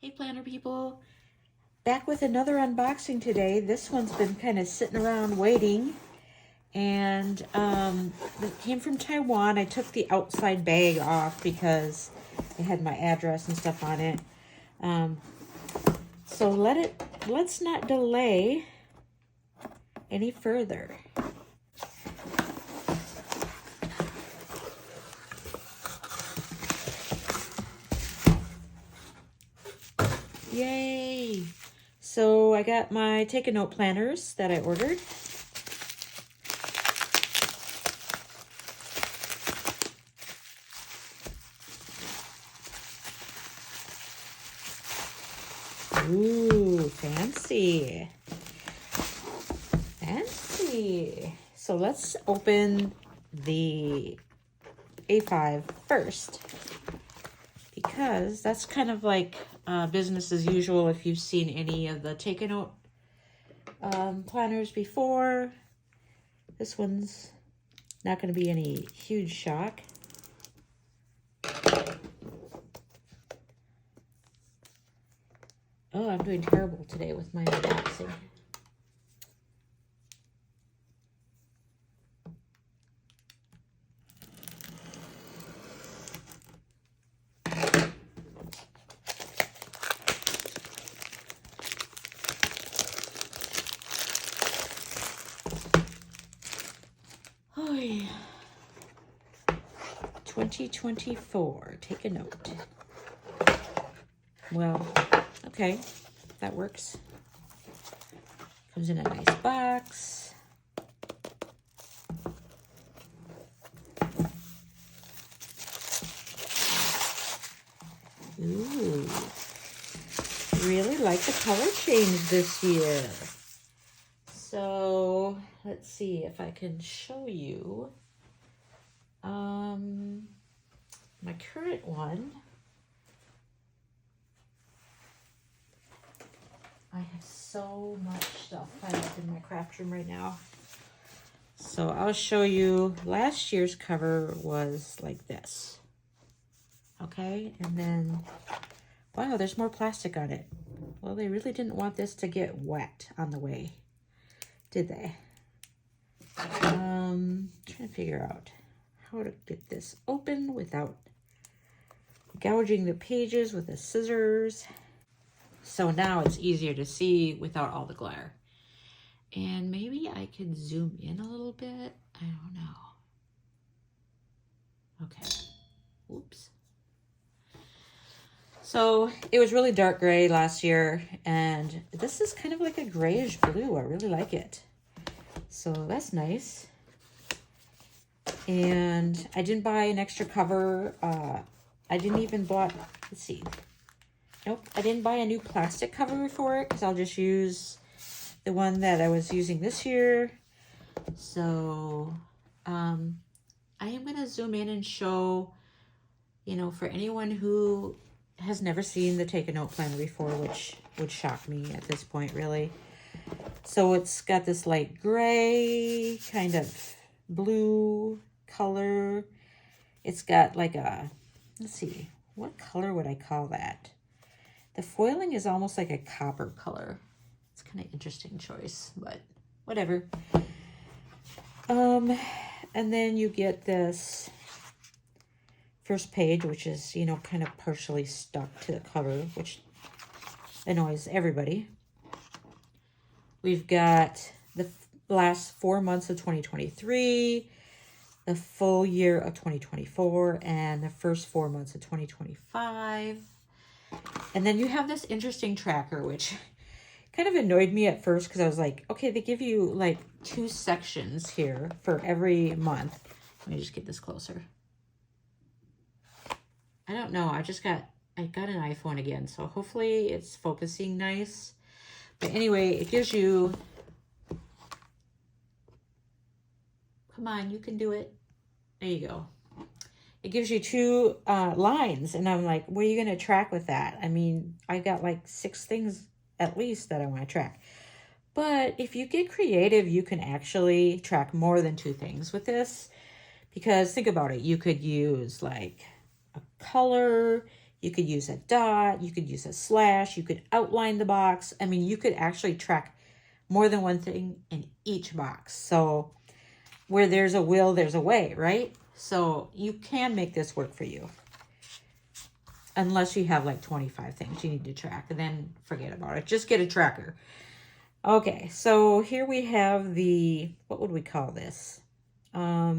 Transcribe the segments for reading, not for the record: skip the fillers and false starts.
Hey planner people, back with another unboxing today. This one's been kind of sitting around waiting, and it came from Taiwan. I took the outside bag off because it had my address and stuff on it. So let's not delay any further. Yay! So I got my Take a Note planners that I ordered. Ooh, fancy. Fancy. So let's open the A5 first, because that's kind of like business as usual if you've seen any of the Take a Note planners before. This one's not going to be any huge shock. Oh, I'm doing terrible today with my unboxing. Oh yeah. 2024, Take a Note. Well, okay, that works. Comes in a nice box. Ooh, really like the color change this year. So let's see if I can show you my current one. I have so much stuff piled up in my craft room right now. So I'll show you. Last year's cover was like this. Okay, and then, wow, there's more plastic on it. Well, they really didn't want this to get wet on the way, did they? Trying to figure out how to get this open without gouging the pages with the scissors. So now it's easier to see without all the glare. And maybe I could zoom in a little bit. I don't know. Okay. Oops. So it was really dark gray last year, and this is kind of like a grayish blue. I really like it. So that's nice. And I didn't buy an extra cover. I didn't even bought, let's see. Nope, I didn't buy a new plastic cover for it because I'll just use the one that I was using this year. So I am going to zoom in and show, you know, for anyone who has never seen the Take a Note planner before, which would shock me at this point, really. So it's got this light gray, kind of blue color. It's got like a, let's see, what color would I call that? The foiling is almost like a copper color. It's kind of interesting choice, but whatever. And then you get this first page, which is, you know, kind of partially stuck to the cover, which annoys everybody. We've got the last 4 months of 2023, the full year of 2024, and the first 4 months of 2025. And then you have this interesting tracker, which kind of annoyed me at first because I was like, okay, they give you like 2 sections here for every month. Let me just get this closer. I don't know. I got an iPhone again, so hopefully it's focusing nice. But anyway, it gives you, come on, you can do it. There you go. It gives you 2 lines, and I'm like, what are you going to track with that? I mean, I got like 6 things at least that I want to track. But if you get creative, you can actually track more than 2 things with this. Because think about it, you could use like a color, You could use a dot, you could use a slash, you could outline the box. I mean, you could actually track more than one thing in each box. So where there's a will, there's a way, right? So you can make this work for you. Unless you have like 25 things you need to track, and then forget about it. Just get a tracker. Okay, so here we have the, what would we call this? I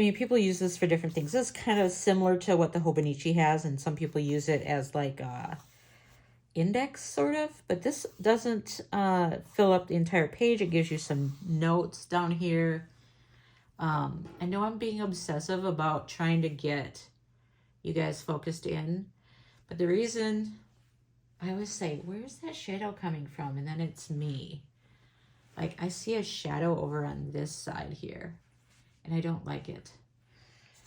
mean, people use this for different things. This is kind of similar to what the Hobonichi has, and some people use it as like a index, sort of. But this doesn't fill up the entire page. It gives you some notes down here. I know I'm being obsessive about trying to get you guys focused in, but the reason I always say, where's that shadow coming from? And then it's me. Like, I see a shadow over on this side here, and I don't like it.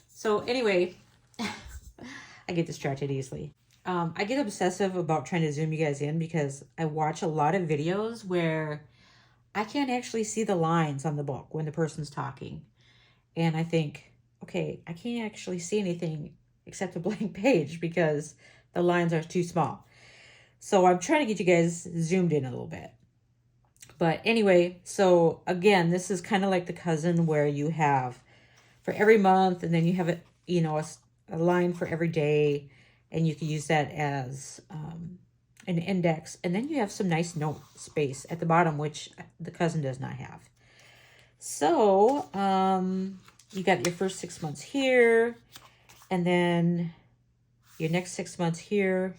So anyway, I get distracted easily. I get obsessive about trying to zoom you guys in because I watch a lot of videos where I can't actually see the lines on the book when the person's talking. And I think, okay, I can't actually see anything except a blank page because the lines are too small. So I'm trying to get you guys zoomed in a little bit. But anyway, so again, this is kind of like the cousin where you have for every month, and then you have a line for every day, and you can use that as an index. And then you have some nice note space at the bottom, which the cousin does not have. So you got your first 6 months here, and then your next 6 months here.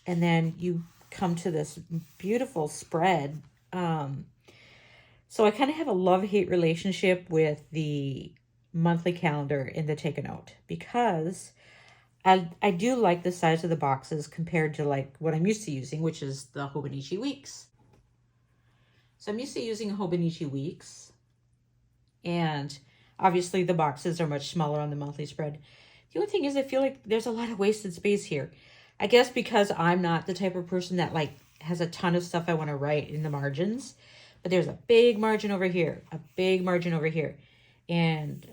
And then you come to this beautiful spread. So I kind of have a love-hate relationship with the monthly calendar in the Take a Note, because I do like the size of the boxes compared to like what I'm used to using, which is the Hobonichi Weeks. So I'm used to using Hobonichi Weeks, and obviously the boxes are much smaller on the monthly spread. The only thing is I feel like there's a lot of wasted space here. I guess because I'm not the type of person that like has a ton of stuff I want to write in the margins. But there's a big margin over here, a big margin over here, and,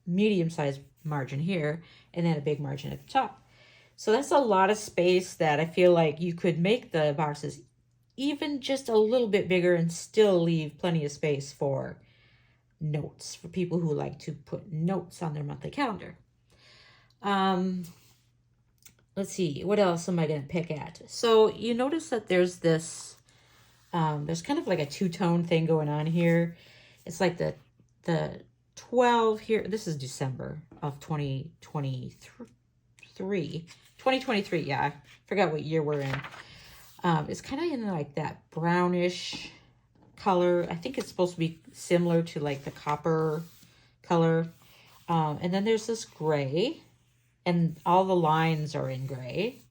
medium-sized margin here, and then a big margin at the top. So that's a lot of space that I feel like you could make the boxes even just a little bit bigger and still leave plenty of space for notes, for people who like to put notes on their monthly calendar. Let's see, what else am I going to pick at? So you notice that there's this, there's kind of like a two-tone thing going on here. It's like the 12 here. This is December of 2023. Yeah, I forgot what year we're in. It's kind of in like that brownish color. I think it's supposed to be similar to like the copper color. And then there's this gray, and all the lines are in gray.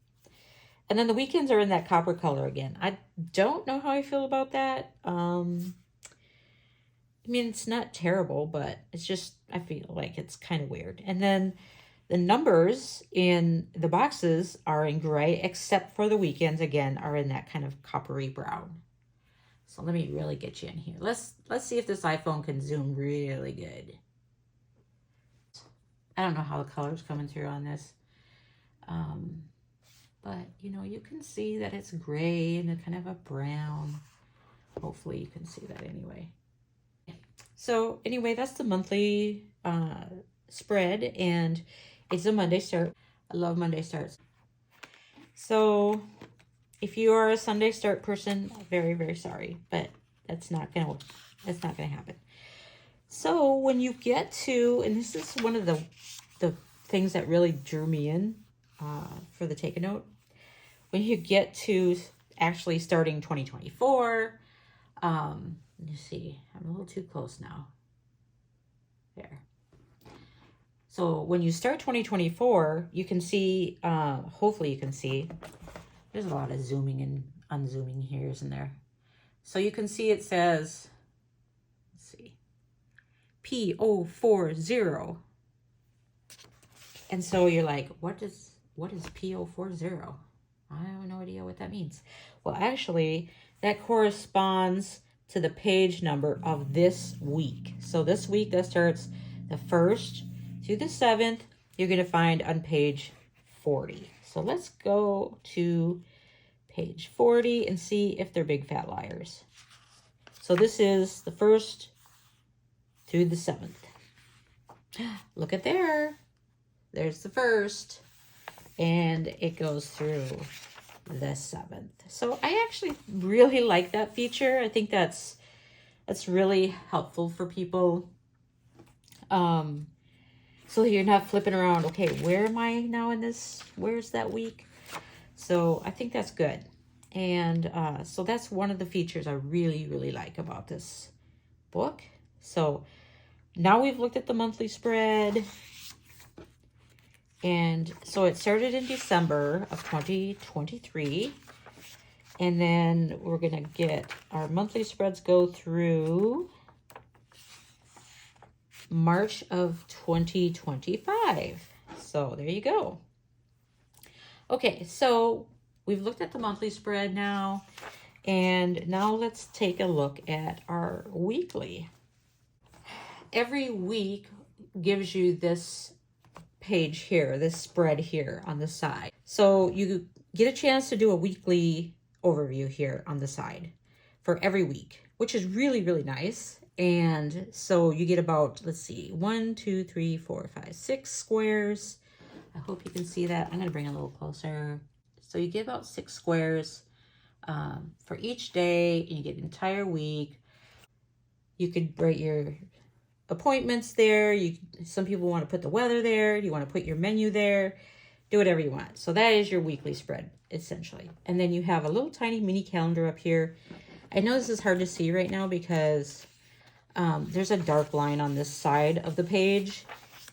And then the weekends are in that copper color again. I don't know how I feel about that. I mean, it's not terrible, but it's just, I feel like it's kind of weird. And then the numbers in the boxes are in gray, except for the weekends, again, are in that kind of coppery brown. So let me really get you in here. Let's see if this iPhone can zoom really good. I don't know how the color's coming through on this. But, you can see that it's gray and a kind of a brown. Hopefully you can see that anyway. So anyway, that's the monthly spread, and it's a Monday start. I love Monday starts. So if you are a Sunday start person, very, very sorry, but that's not gonna happen. So when you get to, and this is one of the things that really drew me in for the Take a Note, when you get to actually starting 2024, let me see, I'm a little too close now. There. So when you start 2024, you can see, hopefully you can see, there's a lot of zooming and unzooming here, isn't there? So you can see it says, let's see, P040. And so you're like, what is P040? I have no idea what that means. Well, actually, that corresponds to the page number of this week. So this week, that starts the 1st through the 7th, you're going to find on page 40. So let's go to page 40 and see if they're big fat liars. So this is the 1st through the 7th. Look at there. There's the 1st. And it goes through the 7th. So I actually really like that feature. I think that's really helpful for people. So you're not flipping around, okay, where am I now in this? Where's that week? So I think that's good. And so that's one of the features I really, really like about this book. So now we've looked at the monthly spread. And so it started in December of 2023. And then we're going to get our monthly spreads go through March of 2025. So there you go. Okay, so we've looked at the monthly spread now. And now let's take a look at our weekly. Every week gives you this page here, this spread here on the side. So you get a chance to do a weekly overview here on the side for every week, which is really, really nice. And so you get about, let's see, 1, 2, 3, 4, 5, 6 squares. I hope you can see that. I'm going to bring it a little closer. So you get about 6 squares for each day, and you get an entire week. You could write your appointments there. Some people want to put the weather there. You want to put your menu there. Do whatever you want. So that is your weekly spread, essentially. And then you have a little tiny mini calendar up here. I know this is hard to see right now because there's a dark line on this side of the page,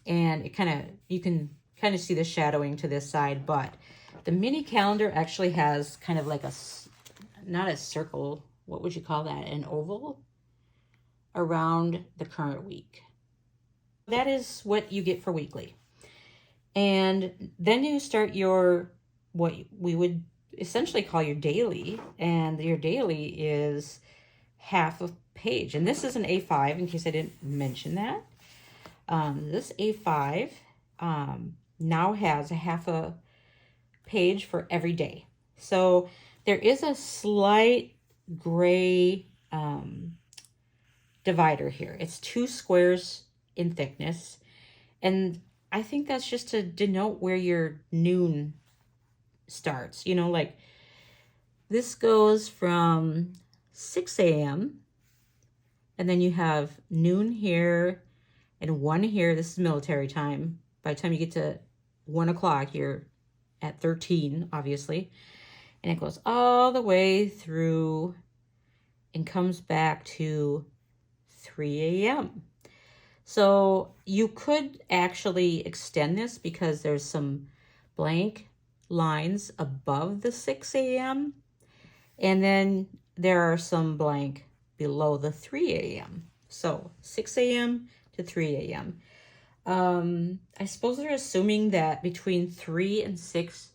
and you can kind of see the shadowing to this side, but the mini calendar actually has kind of like not a circle, what would you call that? An oval around the current week. That is what you get for weekly. And then you start your, what we would essentially call your daily, and your daily is half a page. And this is an A5, in case I didn't mention that. This A5 now has a half a page for every day. So there is a slight gray divider here. It's 2 squares in thickness. And I think that's just to denote where your noon starts. You know, like this goes from 6 a.m. and then you have noon here and 1 here. This is military time. By the time you get to 1 o'clock, you're at 13, obviously. And it goes all the way through and comes back to 3 a.m. So you could actually extend this because there's some blank lines above the 6 a.m. And then there are some blank below the 3 a.m. So 6 a.m. to 3 a.m. I suppose they're assuming that between 3 and 6,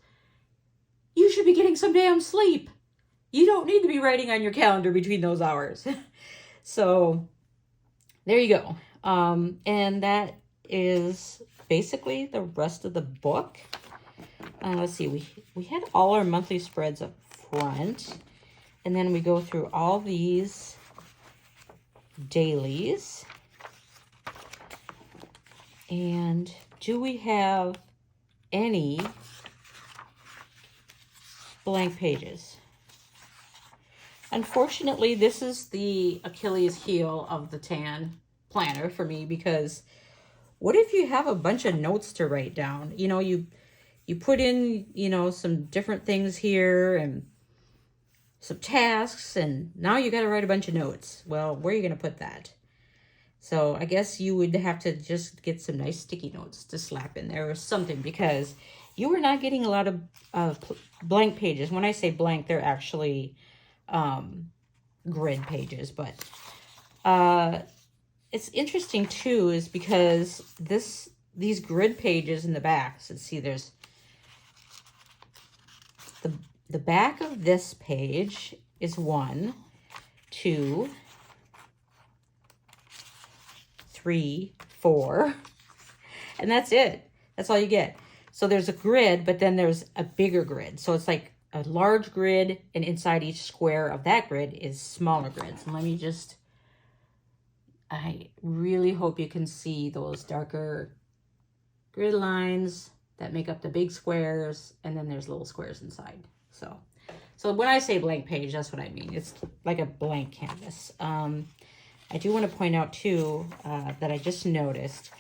you should be getting some damn sleep. You don't need to be writing on your calendar between those hours. So there you go. And that is basically the rest of the book. Let's see, we had all our monthly spreads up front, and then we go through all these dailies. And do we have any blank pages? Unfortunately, this is the Achilles heel of the TAN planner for me, because what if you have a bunch of notes to write down? You know, you put in, you know, some different things here and some tasks, and now you got to write a bunch of notes. Well, where are you going to put that? So I guess you would have to just get some nice sticky notes to slap in there or something, because you are not getting a lot of blank pages. When I say blank, they're actually grid pages. But it's interesting too, is because these grid pages in the back, so let's see, there's the back of this page is 1, 2, 3, 4. And that's it. That's all you get. So there's a grid, but then there's a bigger grid. So it's like a large grid, and inside each square of that grid is smaller grids. And let me just, I really hope you can see those darker grid lines that make up the big squares, and then there's little squares inside. So when I say blank page, that's what I mean. It's like a blank canvas. I do want to point out too that I just noticed.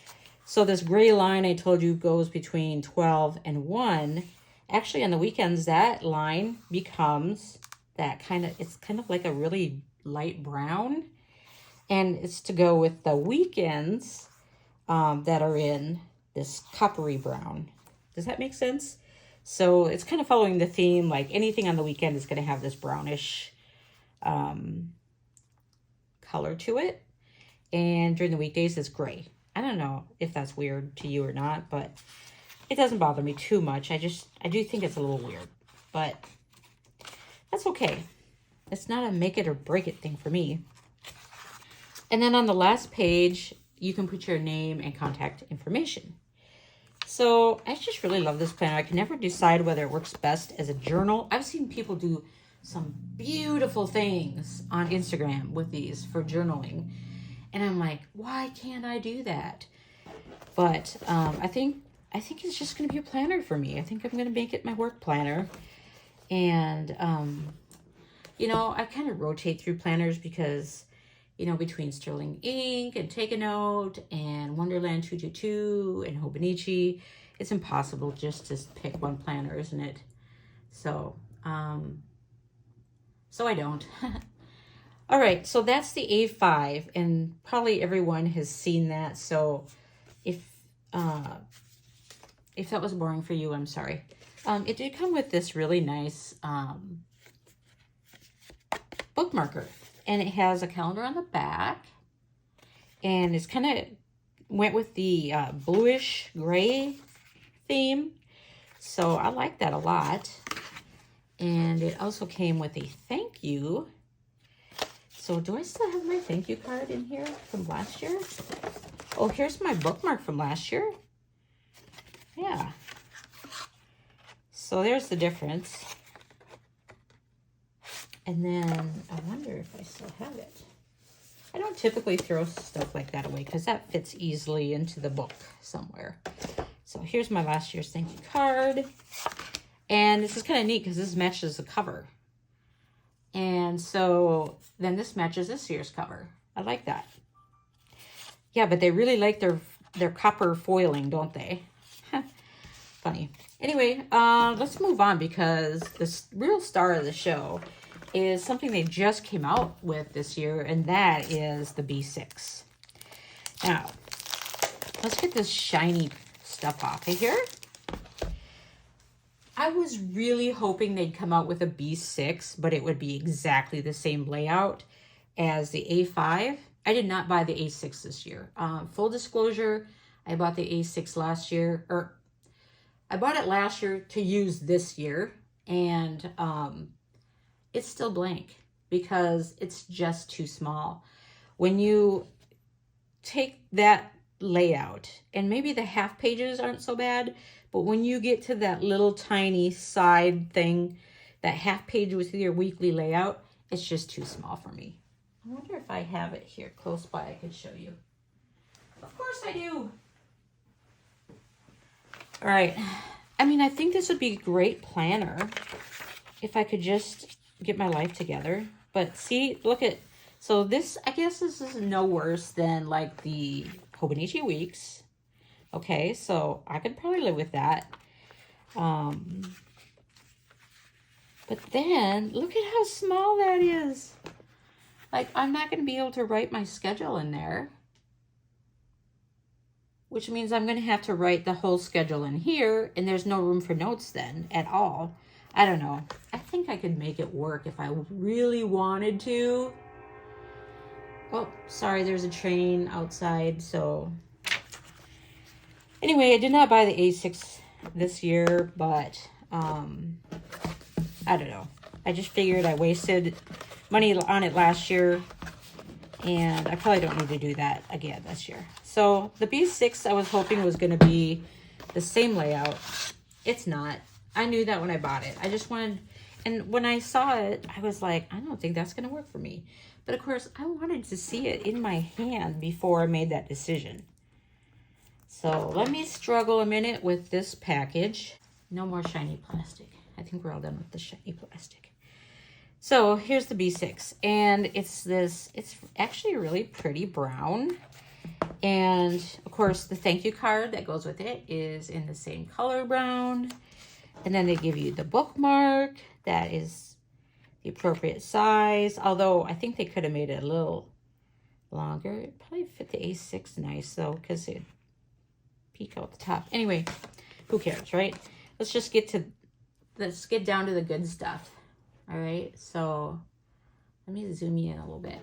So this gray line I told you goes between 12 and 1. Actually, on the weekends, that line becomes that it's kind of like a really light brown. And it's to go with the weekends that are in this coppery brown. Does that make sense? So it's kind of following the theme, like anything on the weekend is going to have this brownish color to it. And during the weekdays, it's gray. I don't know if that's weird to you or not, but it doesn't bother me too much. I do think it's a little weird, but that's okay. It's not a make it or break it thing for me. And then on the last page, you can put your name and contact information. So I just really love this planner. I can never decide whether it works best as a journal. I've seen people do some beautiful things on Instagram with these for journaling. And I'm like, why can't I do that? But I think it's just going to be a planner for me. I think I'm going to make it my work planner. And, you know, I kind of rotate through planners because, you know, between Sterling Ink and Take a Note and Wonderland 222 and Hobonichi, it's impossible just to pick one planner, isn't it? So I don't. All right, so that's the A5, and probably everyone has seen that. So if that was boring for you, I'm sorry. It did come with this really nice bookmarker, and it has a calendar on the back, and it's kind of went with the bluish gray theme. So I like that a lot. And it also came with a thank you. So do I still have my thank you card in here from last year? Oh, here's my bookmark from last year. Yeah. So there's the difference. And then I wonder if I still have it. I don't typically throw stuff like that away because that fits easily into the book somewhere. So here's my last year's thank you card. And this is kind of neat because this matches the cover. And so then this matches this year's cover. I like that. Yeah, but they really like their copper foiling, don't they? Funny. Anyway, let's move on because the real star of the show is something they just came out with this year, and that is the B6. Now, let's get this shiny stuff off of here. I was really hoping they'd come out with a B6, but it would be exactly the same layout as the A5. I did not buy the A6 this year. Full disclosure, I bought the A6 last year, or I bought it last year to use this year, and it's still blank because it's just too small. When you take that layout, and maybe the half pages aren't so bad, but when you get to that little tiny side thing, that half page with your weekly layout, it's just too small for me. I wonder if I have it here close by I could show you. Of course I do. All right. I mean, I think this would be a great planner if I could just get my life together. But see, look at, so this, I guess this is no worse than like the Hobonichi Weeks. Okay, so I could probably live with that. But then, look at how small that is. Like, I'm not going to be able to write my schedule in there. Which means I'm going to have to write the whole schedule in here, and there's no room for notes then at all. I don't know. I think I could make it work if I really wanted to. Oh, sorry, there's a train outside, so... Anyway, I did not buy the A6 this year, but I don't know. I just figured I wasted money on it last year. And I probably don't need to do that again this year. So the B6 I was hoping was going to be the same layout. It's not. I knew that when I bought it. I just wanted, and when I saw it, I was like, I don't think that's going to work for me. But of course, I wanted to see it in my hand before I made that decision. So let me struggle a minute with this package. No more shiny plastic. I think we're all done with the shiny plastic. So here's the B6, and it's actually a really pretty brown. And of course, the thank you card that goes with it is in the same color brown. And then they give you the bookmark that is the appropriate size. Although I think they could have made it a little longer. It probably fit the A6 nice though, because it peek out the top. Anyway, who cares, right? Let's get down to the good stuff. All right, so let me zoom you in a little bit.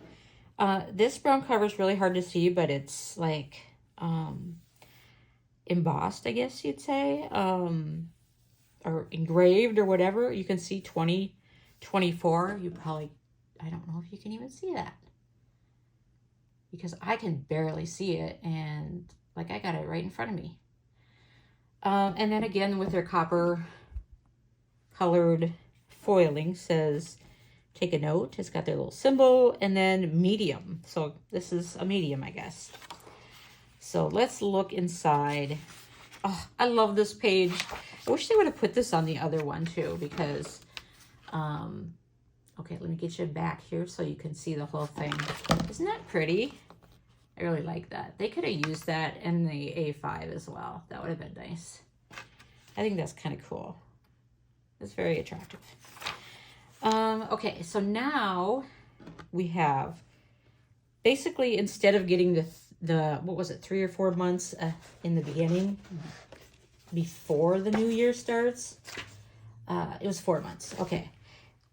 This brown cover is really hard to see, but it's like embossed, I guess you'd say, or engraved or whatever. You can see 2024. You probably, I don't know if you can even see that, because I can barely see it, and like I got it right in front of me. And then again with their copper colored foiling says take a note. It's got their little symbol, and then medium. So this is a medium, I guess. So let's look inside. Oh, I love this page. I wish they would have put this on the other one too, because okay, let me get you back here so you can see the whole thing. Isn't that pretty? I really like that. They could have used that in the A5 as well. That would have been nice. I think that's kind of cool. It's very attractive. Okay, so now we have basically, instead of getting the what was it, 3 or 4 months in the beginning before the new year starts, it was 4 months. Okay,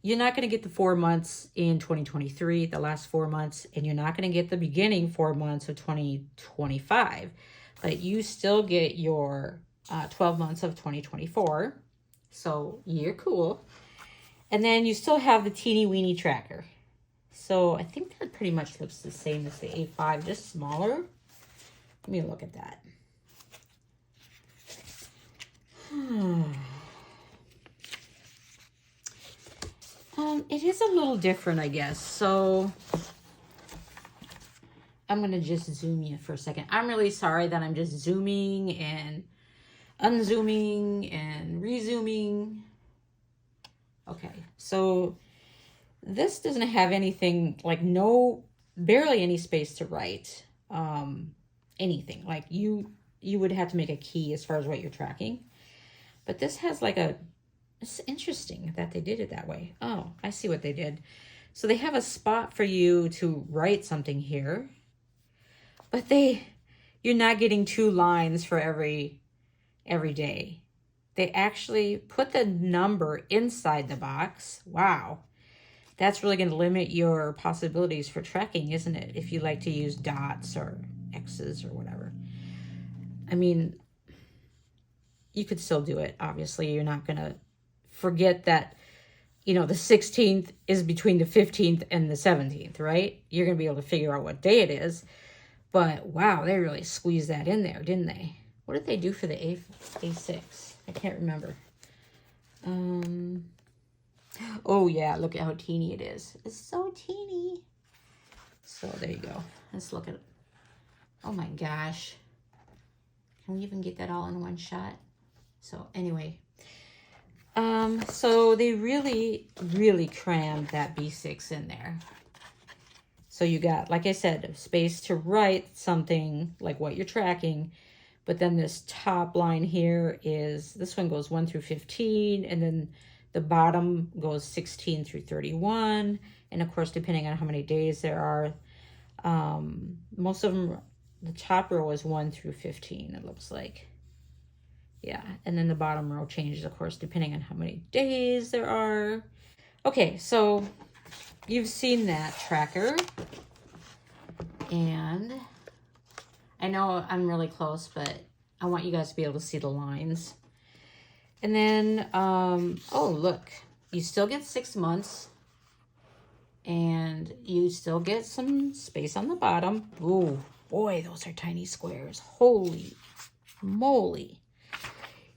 you're not going to get the 4 months in 2023, the last 4 months, and you're not going to get the beginning 4 months of 2025, but you still get your 12 months of 2024. So you're cool. And then you still have the teeny weeny tracker. So I think that pretty much looks the same as the A5, just smaller. Let me look at that. It is a little different, I guess. So I'm going to just zoom you for a second. I'm really sorry that I'm just zooming and unzooming and rezooming. Okay, so this doesn't have anything, like barely any space to write anything. Like you would have to make a key as far as what you're tracking. But this has like it's interesting that they did it that way. Oh, I see what they did. So they have a spot for you to write something here, but you're not getting 2 lines for every day. They actually put the number inside the box. Wow. That's really going to limit your possibilities for tracking, isn't it? If you like to use dots or X's or whatever. I mean, you could still do it. Obviously, you're not going to forget that, the 16th is between the 15th and the 17th, right? You're going to be able to figure out what day it is. But wow, they really squeezed that in there, didn't they? What did they do for the A6? I can't remember. Oh yeah, look at how teeny it is. It's so teeny. So there you go. Let's look at it. Oh my gosh. Can we even get that all in one shot? So anyway. So they really, really crammed that B6 in there. So you got, like I said, space to write something like what you're tracking. But then this top line here this one goes 1 through 15, and then the bottom goes 16 through 31. And of course, depending on how many days there are, most of them, the top row is 1 through 15, it looks like. Yeah, and then the bottom row changes, of course, depending on how many days there are. Okay, so you've seen that tracker. And I know I'm really close, but I want you guys to be able to see the lines. And then, oh, look, you still get 6 months. And you still get some space on the bottom. Ooh, boy, those are tiny squares. Holy moly.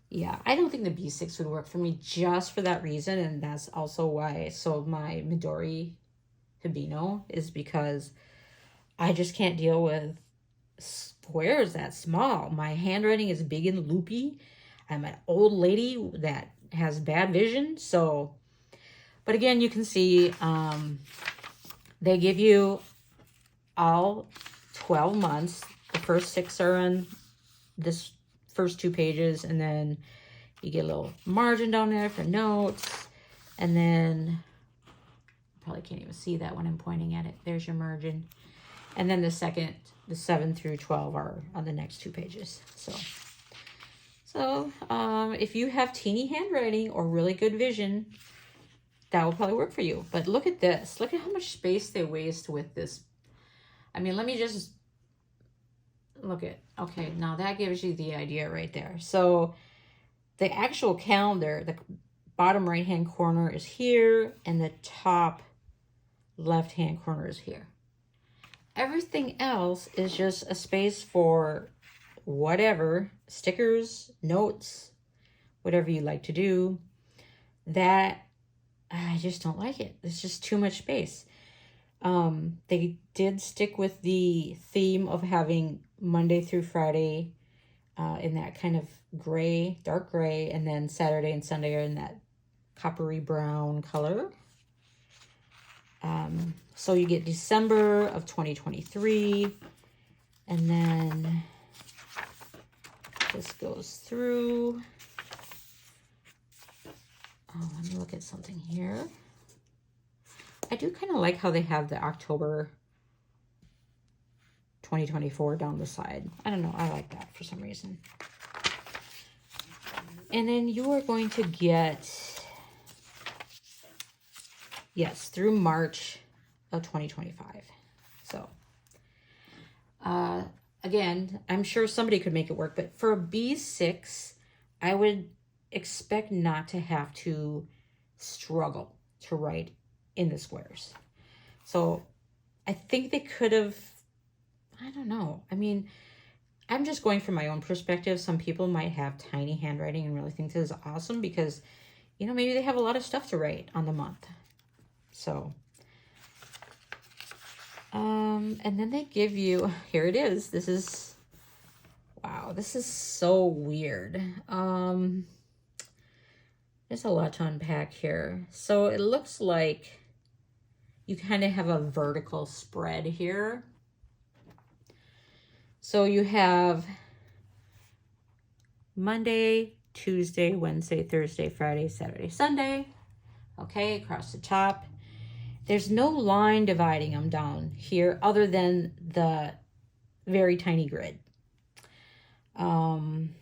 Yeah, I don't think the B6 would work for me just for that reason. And that's also why I sold my Midori Hibino, is because I just can't deal with squares that small. My handwriting is big and loopy. I'm an old lady that has bad vision. So, but again, you can see they give you all 12 months. The first 6 are on this first 2 pages, and then you get a little margin down there for notes. And then, probably can't even see that when I'm pointing at it. There's your margin. And then the 7 through 12 are on the next 2 pages. So if you have teeny handwriting or really good vision, that will probably work for you. But look at this. Look at how much space they waste with this. I mean, let me just look at, okay, now that gives you the idea right there. So the actual calendar, the bottom right-hand corner is here, and the top left-hand corner is here. Everything else is just a space for whatever, stickers, notes, whatever you like to do. That, I just don't like it. It's just too much space. They did stick with the theme of having Monday through Friday in that kind of gray, dark gray, and then Saturday and Sunday are in that coppery brown color. So you get December of 2023, and then this goes through. Oh, let me look at something here. I do kind of like how they have the October 2024 down the side. I don't know, I like that for some reason. And then you are going to get, yes, through March of 2025. So, again, I'm sure somebody could make it work, but for a B6, I would expect not to have to struggle to write in the squares. So I think they could have, I don't know. I mean, I'm just going from my own perspective. Some people might have tiny handwriting and really think this is awesome because, you know, maybe they have a lot of stuff to write on the month. So, and then they give you, here it is. This is, wow, this is so weird. There's a lot to unpack here. So it looks like you kind of have a vertical spread here. So you have Monday, Tuesday, Wednesday, Thursday, Friday, Saturday, Sunday. Okay, across the top. There's no line dividing them down here other than the very tiny grid. And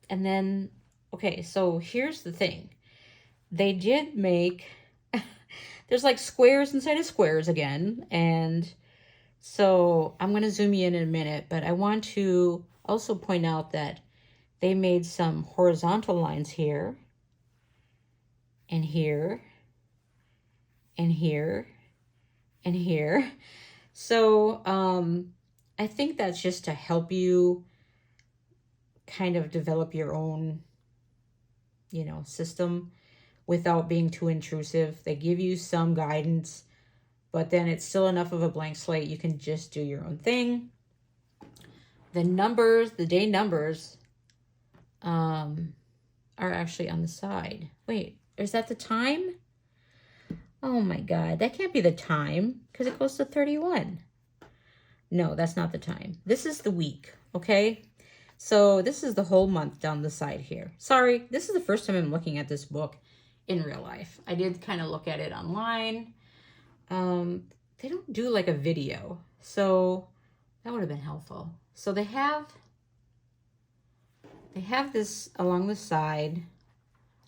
then, okay, so here's the thing. They did make, there's like squares inside of squares again. And so I'm going to zoom you in a minute, but I want to also point out that they made some horizontal lines here and here and here and here. So I think that's just to help you kind of develop your own, you know, system without being too intrusive. They give you some guidance, but then it's still enough of a blank slate. You can just do your own thing. The numbers, the day numbers, are actually on the side. Wait, is that the time? Oh my God, that can't be the time because it goes to 31. No, that's not the time. This is the week, okay? So this is the whole month down the side here. Sorry, this is the first time I'm looking at this book in real life. I did kind of look at it online. They don't do like a video, so that would have been helpful. So they have this along the side,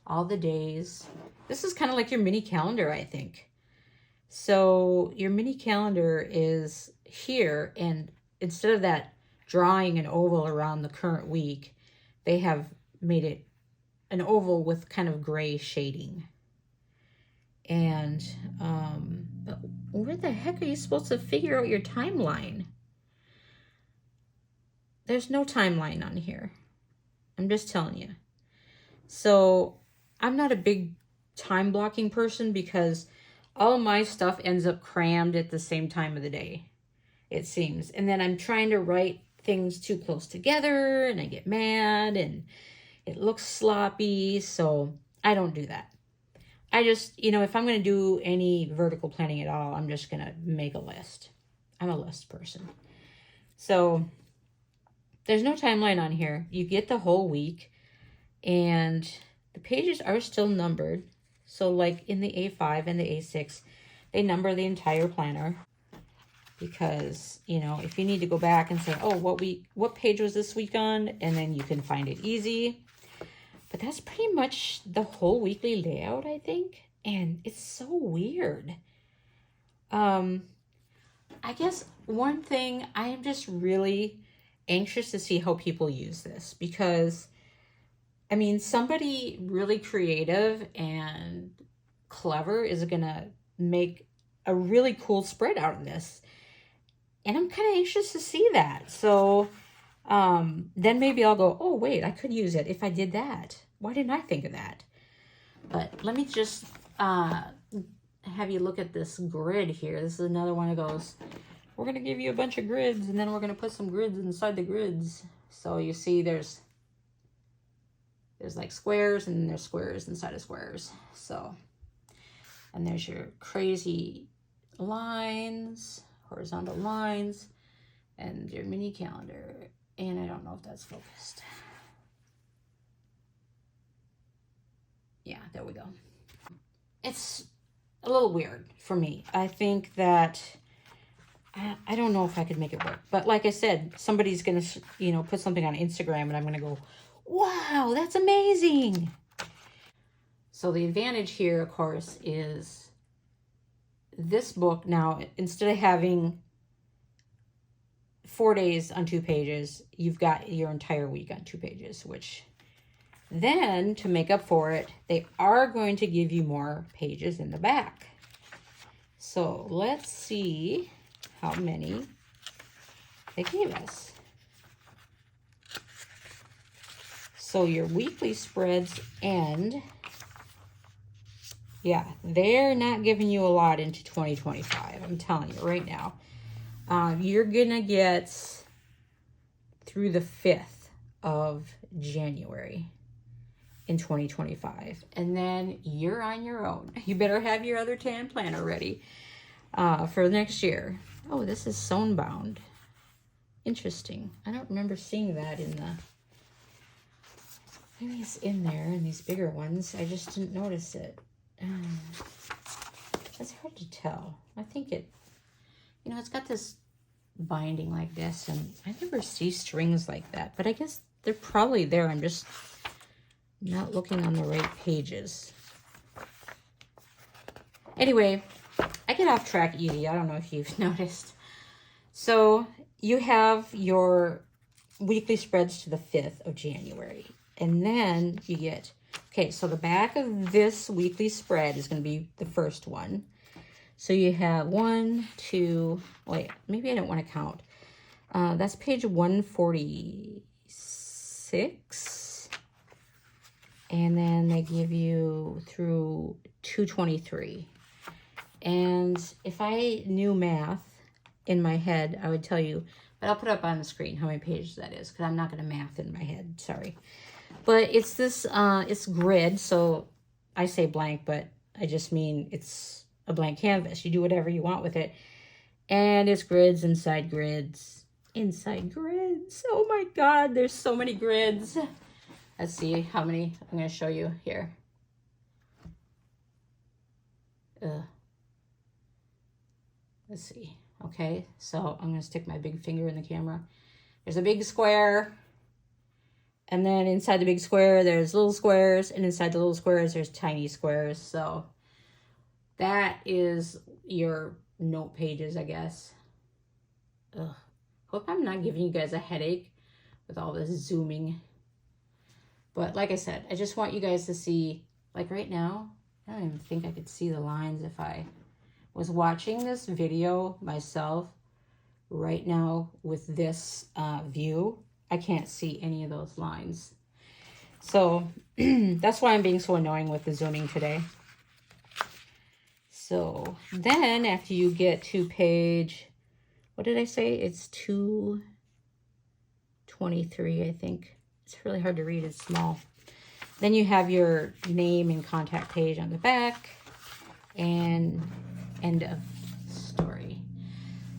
all the days. This is kind of like your mini calendar, I think. So your mini calendar is here, and instead of that drawing an oval around the current week, they have made it an oval with kind of gray shading. And, but where the heck are you supposed to figure out your timeline? There's no timeline on here. I'm just telling you. So I'm not a big time blocking person because all of my stuff ends up crammed at the same time of the day, it seems. And then I'm trying to write things too close together and I get mad and it looks sloppy. So I don't do that. I just, if I'm going to do any vertical planning at all, I'm just going to make a list. I'm a list person. So there's no timeline on here. You get the whole week and the pages are still numbered. So like in the A5 and the A6, they number the entire planner because, if you need to go back and say, oh, what page was this week on? And then you can find it easy. But that's pretty much the whole weekly layout, I think. And it's so weird. I guess one thing, I am just really anxious to see how people use this because, somebody really creative and clever is going to make a really cool spread out of this. And I'm kind of anxious to see that. So then maybe I'll go, oh, wait, I could use it if I did that. Why didn't I think of that? But let me just have you look at this grid here. This is another one of those. We're going to give you a bunch of grids, and then we're going to put some grids inside the grids. So you see there's like squares, and then there's squares inside of squares. So, and there's your crazy lines, horizontal lines, and your mini calendar. And I don't know if that's focused. Yeah, there we go. It's a little weird for me. I think that, I don't know if I could make it work. But like I said, somebody's going to, put something on Instagram and I'm going to go, wow, that's amazing. So the advantage here, of course, is this book now, instead of having 4 days on 2 pages, you've got your entire week on 2 pages, which then to make up for it, they are going to give you more pages in the back. So let's see how many they gave us. So your weekly spreads end. Yeah, they're not giving you a lot into 2025. I'm telling you right now. You're going to get through the 5th of January in 2025. And then you're on your own. You better have your other tan planner ready for next year. Oh, this is sewn bound. Interesting. I don't remember seeing that in the... Maybe it's in there in these bigger ones. I just didn't notice it. It's hard to tell. I think it, it's got this binding like this, and I never see strings like that, but I guess they're probably there. I'm just not looking on the right pages. Anyway, I get off track easy. I don't know if you've noticed. So you have your weekly spreads to the 5th of January. And then you get, okay, so the back of this weekly spread is going to be the first one. So you have 1, 2, wait, maybe I don't want to count. That's page 146. And then they give you through 223. And if I knew math in my head, I would tell you, but I'll put up on the screen how many pages that is, because I'm not going to math in my head, sorry. But it's this, it's grid, so I say blank, but I just mean it's a blank canvas. You do whatever you want with it. And it's grids inside grids. Inside grids. Oh my God, there's so many grids. Let's see how many I'm going to show you here. Let's see. Okay, so I'm going to stick my big finger in the camera. There's a big square. And then inside the big square, there's little squares. And inside the little squares, there's tiny squares. So that is your note pages, I guess. Ugh. Hope I'm not giving you guys a headache with all this zooming. But like I said, I just want you guys to see, like right now, I don't even think I could see the lines if I was watching this video myself right now with this view. I can't see any of those lines. So that's why I'm being so annoying with the zooming today. So then after you get to page, what did I say? It's 223, I think. It's really hard to read, it's small. Then you have your name and contact page on the back, and end of story.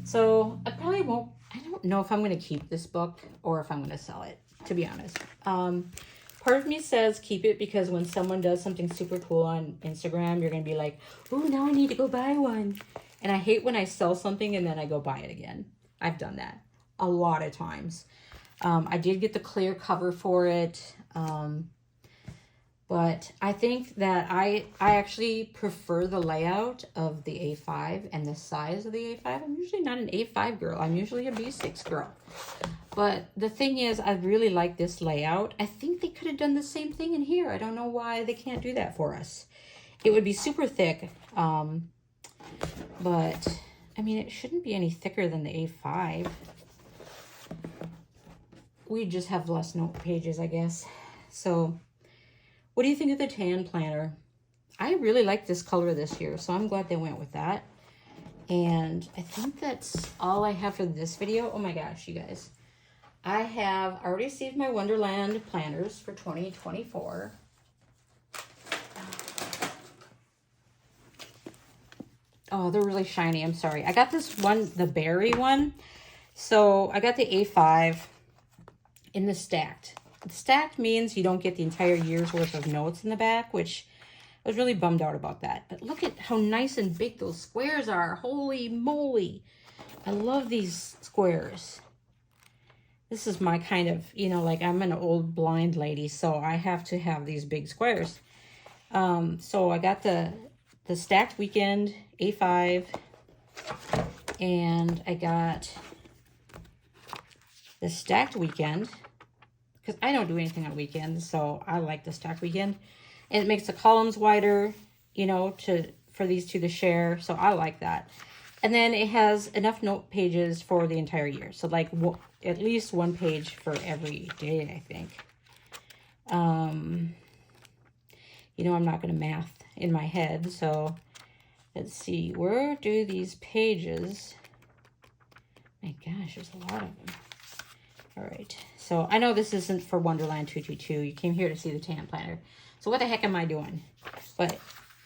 So I probably won't, I don't know if I'm going to keep this book or if I'm going to sell it, to be honest. Part of me says keep it because when someone does something super cool on Instagram, you're going to be like, oh, now I need to go buy one. And I hate when I sell something and then I go buy it again. I've done that a lot of times. I did get the clear cover for it. But I think that I actually prefer the layout of the A5 and the size of the A5. I'm usually not an A5 girl. I'm usually a B6 girl. But the thing is, I really like this layout. I think they could have done the same thing in here. I don't know why they can't do that for us. It would be super thick. But, I mean, it shouldn't be any thicker than the A5. We just have less note pages, I guess. So, what do you think of the tan planner? I really like this color this year, so I'm glad they went with that. And I think that's all I have for this video. Oh my gosh, you guys. I have already received my Wonderland planners for 2024. Oh, they're really shiny. I'm sorry. I got this one, the berry one. So I got the A5 in the stacked. The stacked means you don't get the entire year's worth of notes in the back, which I was really bummed out about that. But look at how nice and big those squares are. Holy moly. I love these squares. This is my kind of, you know, like I'm an old blind lady, so I have to have these big squares. So I got the stacked weekend A5, and I got the stacked weekend, because I don't do anything on weekends, so I like the stacked weekend. And it makes the columns wider, you know, for these two to share, so I like that. And then it has enough note pages for the entire year. So like at least one page for every day, I think. You know, I'm not going to math in my head. So let's see. Where do these pages? My gosh, there's a lot of them. All right. So I know this isn't for Wonderland 222. You came here to see the tan planner. So what the heck am I doing? But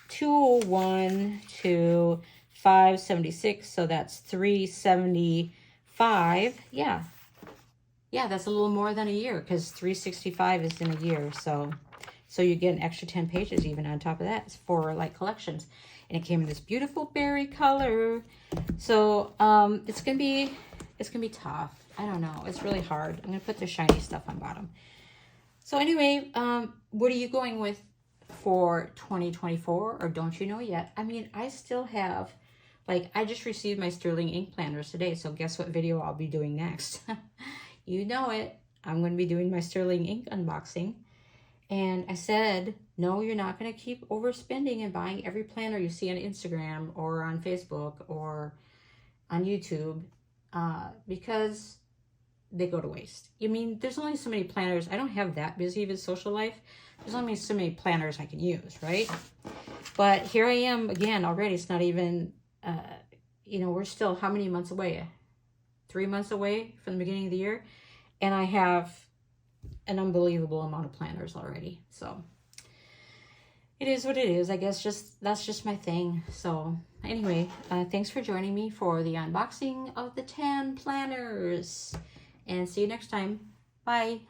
201 to 576, so that's 375. Yeah, that's a little more than a year, because 365 is in a year. So you get an extra 10 pages even on top of that. It's for like collections, and it came in this beautiful berry color. So it's gonna be tough. I don't know, it's really hard. I'm gonna put the shiny stuff on bottom. So anyway, what are you going with for 2024, or don't you know yet? I mean, I still have, like, I just received my Sterling ink planners today, so guess what video I'll be doing next? You know it. I'm going to be doing my Sterling ink unboxing. And I said, no, you're not going to keep overspending and buying every planner you see on Instagram or on Facebook or on YouTube, because they go to waste. I mean, there's only so many planners. I don't have that busy of a social life. There's only so many planners I can use, right? But here I am again already. It's not even, you know, we're still how many months away? 3 months away from the beginning of the year. And I have an unbelievable amount of planners already. So it is what it is. I guess that's just my thing. So anyway, thanks for joining me for the unboxing of the tan planners. And see you next time. Bye.